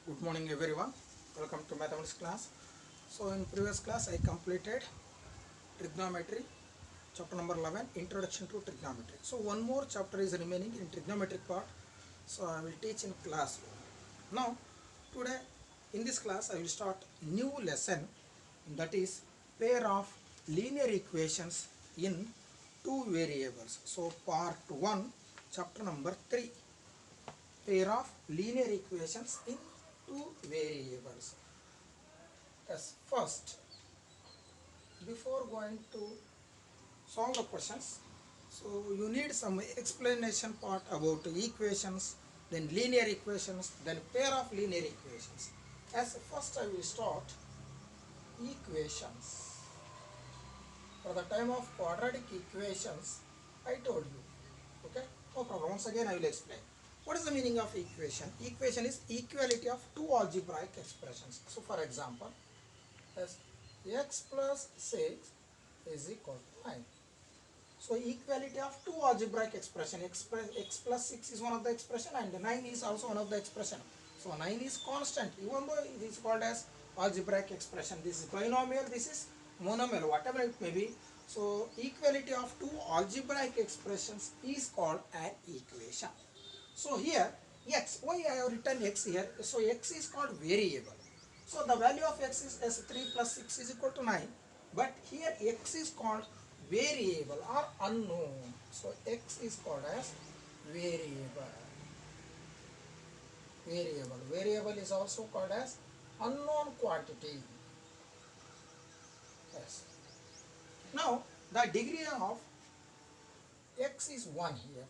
Good morning everyone. Welcome to mathematics class. So in previous class I completed trigonometry chapter number 11, introduction to trigonometry. So one more chapter is remaining in trigonometric part. So I will teach in class. Now today in this class I will start new lesson, that is pair of linear equations in two variables. So part 1 chapter number 3, pair of linear equations in two variables. As first, before going to solve the questions, so you need some explanation part about equations, then linear equations, then pair of linear equations. As first I will start equations. For the time of quadratic equations, I told you. Okay, no problem. Once again I will explain. What is the meaning of equation? Equation is equality of two algebraic expressions. So for example, as x plus 6 is equal to 9. So equality of two algebraic expression, x plus 6 is one of the expression and 9 is also one of the expression. So 9 is constant, even though it is called as algebraic expression. This is binomial, this is monomial, whatever it may be. So equality of two algebraic expressions is called an equation. So here x, why I have written x here? So x is called variable. So the value of x is as 3 plus 6 is equal to 9. But here x is called variable or unknown. So x is called as variable. Variable is also called as unknown quantity. Yes. Now the degree of x is 1 here.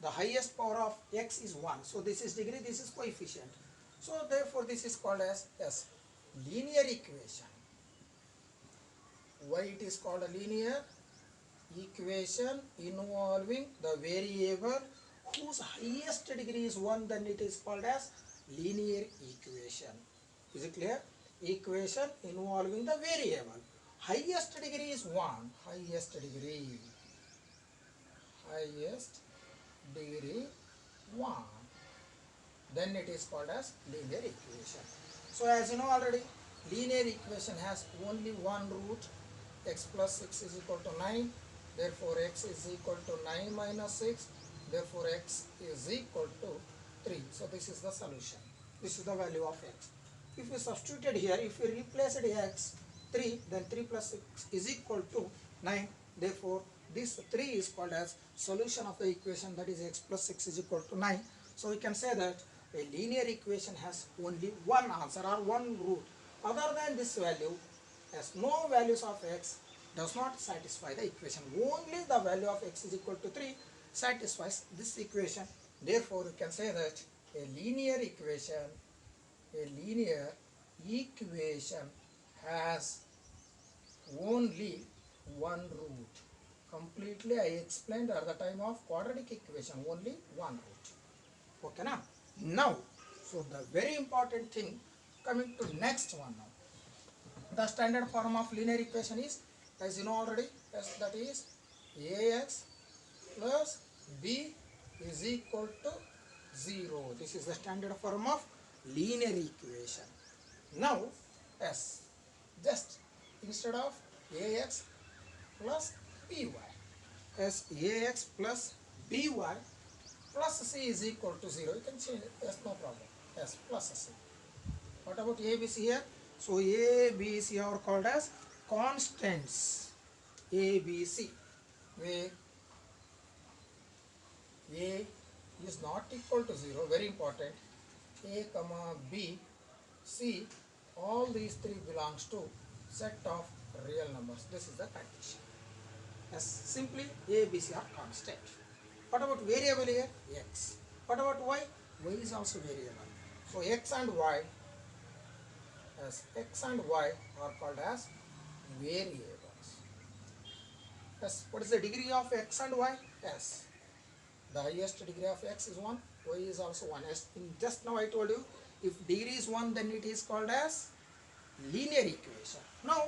The highest power of x is 1. So this is degree, this is coefficient. So therefore this is called as yes, linear equation. Why it is called a linear equation? Involving the variable whose highest degree is 1, then it is called as linear equation. Is it clear? Equation involving the variable. Highest degree is 1. Highest degree 1. Then it is called as linear equation. So as you know already, linear equation has only one root. X plus 6 is equal to 9. Therefore x is equal to 9 minus 6. Therefore x is equal to 3. So this is the solution. This is the value of x. If we substituted here, if we replaced x 3, then 3 plus 6 is equal to 9. Therefore this 3 is called as solution of the equation, that is x plus 6 is equal to 9. So we can say that a linear equation has only one answer or one root. Other than this value, as no values of x does not satisfy the equation. Only the value of x is equal to 3 satisfies this equation. Therefore, we can say that a linear equation has only one root. Completely I explained at the time of quadratic equation, only one root. Okay now? Now, so the very important thing, coming to next one now. The standard form of linear equation is, as you know already, that is ax plus b is equal to 0. This is the standard form of linear equation. Now, yes, just instead of ax plus by, as ax plus by plus c is equal to 0, you can change it, yes, no problem, yes, plus c. What about a, b, c here? So a, b, c are called as constants. A, b, c, where a is not equal to 0, very important. A comma b, c, all these three belongs to set of real numbers. This is the condition. As simply a, b, c are constant. What about variable here? X. What about y? Y is also variable. So x and y, as x and y are called as variables. Yes, what is the degree of x and y? Yes, the highest degree of x is 1, y is also 1. As in just now I told you, if degree is 1, then it is called as linear equation. Now,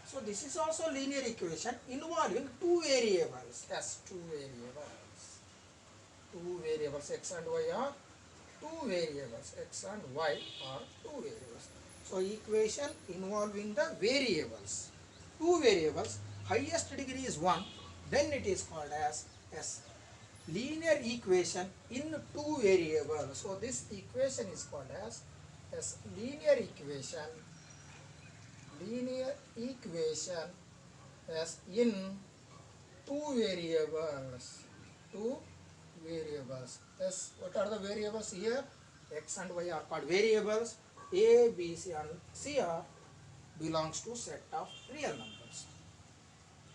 so this is also linear equation involving two variables. Yes, two variables. Two variables, x and y are two variables, x and y are two variables. So equation involving the variables, two variables, highest degree is 1, then it is called as linear equation in two variables. So this equation is called as linear equation as in two variables, two variables. Yes, what are the variables here? X and y are called variables. A, B, C and C are belongs to set of real numbers.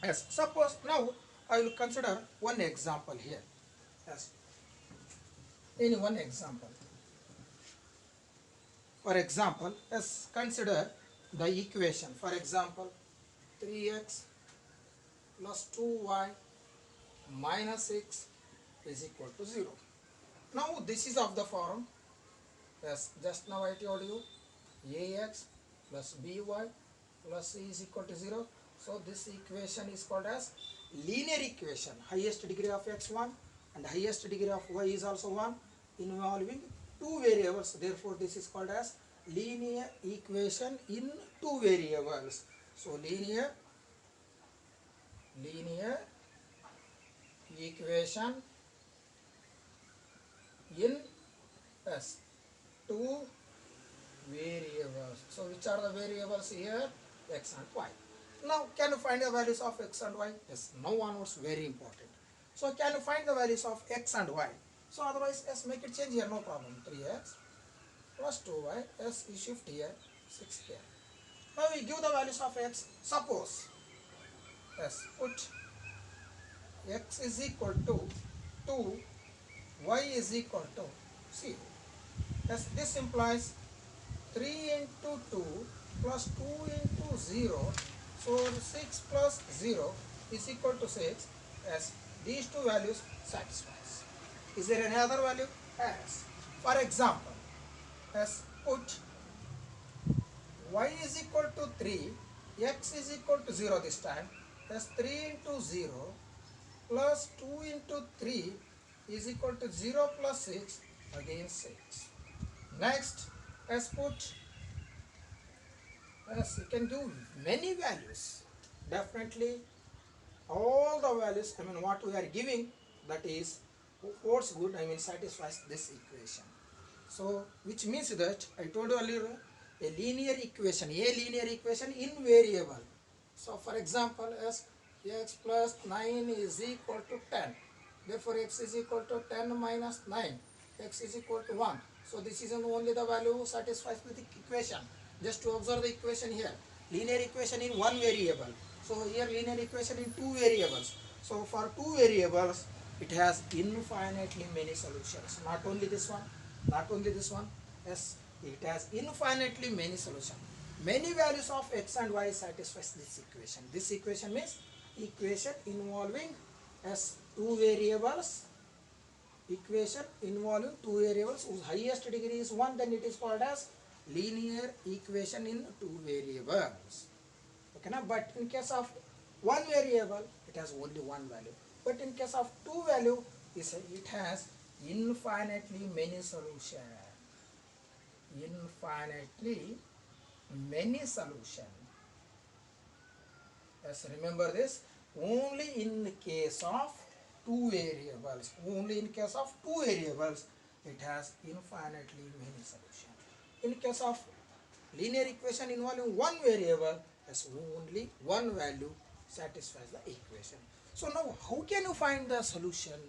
Yes, suppose now I will consider one example here. Yes, any one example. For example, let's consider the equation. For example, 3x plus 2y minus 6 is equal to 0. Now this is of the form, yes, just now I told you, ax plus by plus c is equal to 0. So this equation is called as linear equation. Highest degree of x 1 and highest degree of y is also 1, involving two variables. Therefore this is called as linear equation in two variables. So linear equation in S two variables. So which are the variables here? X and y. Now can you find the values of x and y? Yes, now onwards very important. So can you find the values of x and y? So otherwise yes, make it change here, no problem. 3x plus 2y, yes, you shift here, 6 here. Now we give the values of x. Suppose yes, put x is equal to 2, y is equal to 0. Yes, this implies 3 into 2 plus 2 into 0. So 6 plus 0 is equal to 6, as these two values satisfies. Is there any other value? Yes. For example, as put y is equal to 3, x is equal to 0 this time, as 3 into 0 plus 2 into 3 is equal to 0 plus 6, again 6. Next, as put, yes, you can do many values. Definitely all the values, I mean what we are giving, that is holds good, I mean satisfies this equation. So which means that I told you earlier, a linear equation in variable. So for example, as x plus 9 is equal to 10. Therefore x is equal to 10 minus 9. X is equal to 1. So this is only the value satisfies with the equation. Just to observe the equation here. Linear equation in one variable. So here linear equation in two variables. So for two variables, it has infinitely many solutions. Not only this one, yes, it has infinitely many solutions. Many values of x and y satisfies this equation. This equation means equation involving as two variables, whose highest degree is 1, then it is called as linear equation in two variables. Okay, now, but in case of one variable, it has only one value. But in case of two value, it has infinitely many solutions. Infinitely many solutions. Yes, remember this. Only in case of two variables. It has infinitely many solutions. In case of linear equation involving one variable, yes, only one value satisfies the equation. So now how can you find the solution?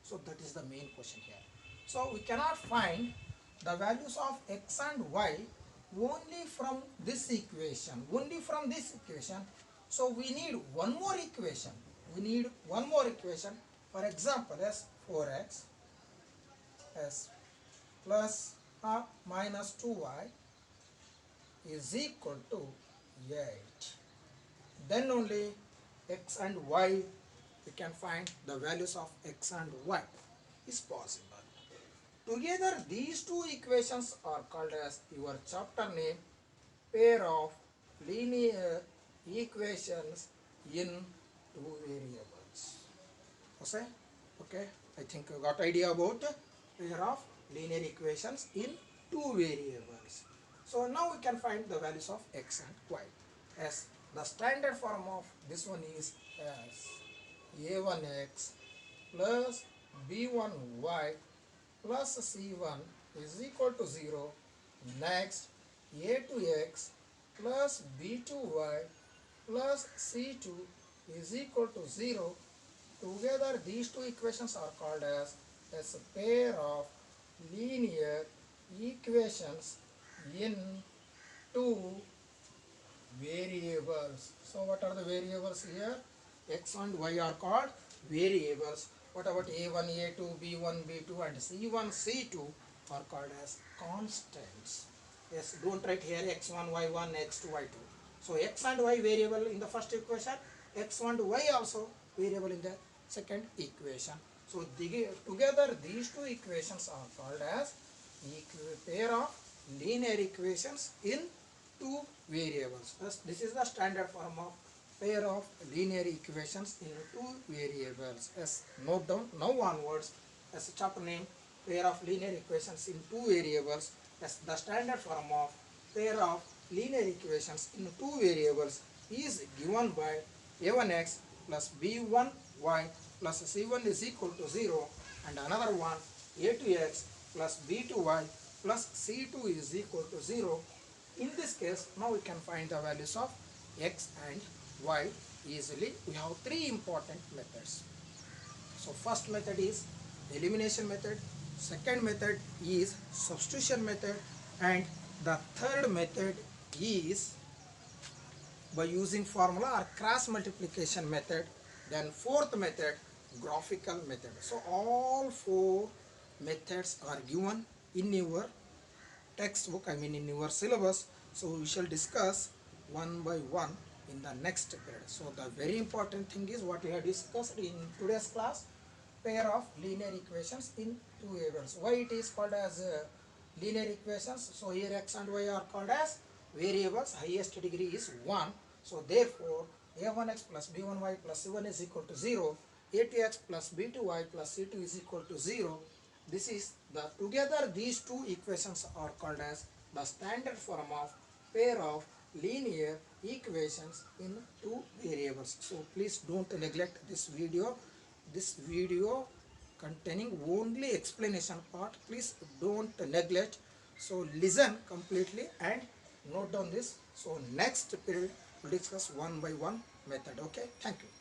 So that is the main question here. So we cannot find the values of x and y only from this equation. So we need one more equation. For example, as 4x as plus or minus 2y is equal to 8. Then only x and y, we can find the values of x and y is possible. Together these two equations are called as your chapter name, pair of linear equations in two variables. Okay, I think you got idea about pair of linear equations in two variables. So now we can find the values of x and y. As the standard form of this one is as a1x plus b1y plus c1 is equal to 0. Next, a2x plus b2y plus c2 is equal to 0. Together these two equations are called as a pair of linear equations in two variables. So what are the variables here? X and y are called variables. What about a1, a2, b1, b2 and c1, c2 are called as constants. Yes, don't write here x1, y1, x2, y2. So x and y variable in the first equation, x and y also variable in the second equation. So together these two equations are called as pair of linear equations in two variables. Thus, this is the standard form of pair of linear equations in two variables. As note down now onwards as a chapter name, pair of linear equations in two variables. As the standard form of pair of linear equations in two variables is given by a1x plus b1y plus c1 is equal to 0, and another one a2x plus b2y plus c2 is equal to 0. In this case, now we can find the values of x and y easily. We have three important methods. So first method is elimination method, second method is substitution method, and the third method is by using formula or cross multiplication method. Then fourth method, graphical method. So all four methods are given in your textbook, in your syllabus. So we shall discuss one by one in the next period. So the very important thing is what we have discussed in today's class, pair of linear equations in two variables. Why it is called as linear equations? So here x and y are called as variables, highest degree is 1. So therefore a1x plus b1y plus c1 is equal to 0, a2x plus b2y plus c2 is equal to 0. This is the together these two equations are called as the standard form of pair of linear equations in two variables. So please don't neglect this video. This video containing only explanation part. Please don't neglect. So listen completely and note down this. So next period we'll discuss one by one method. Okay, thank you.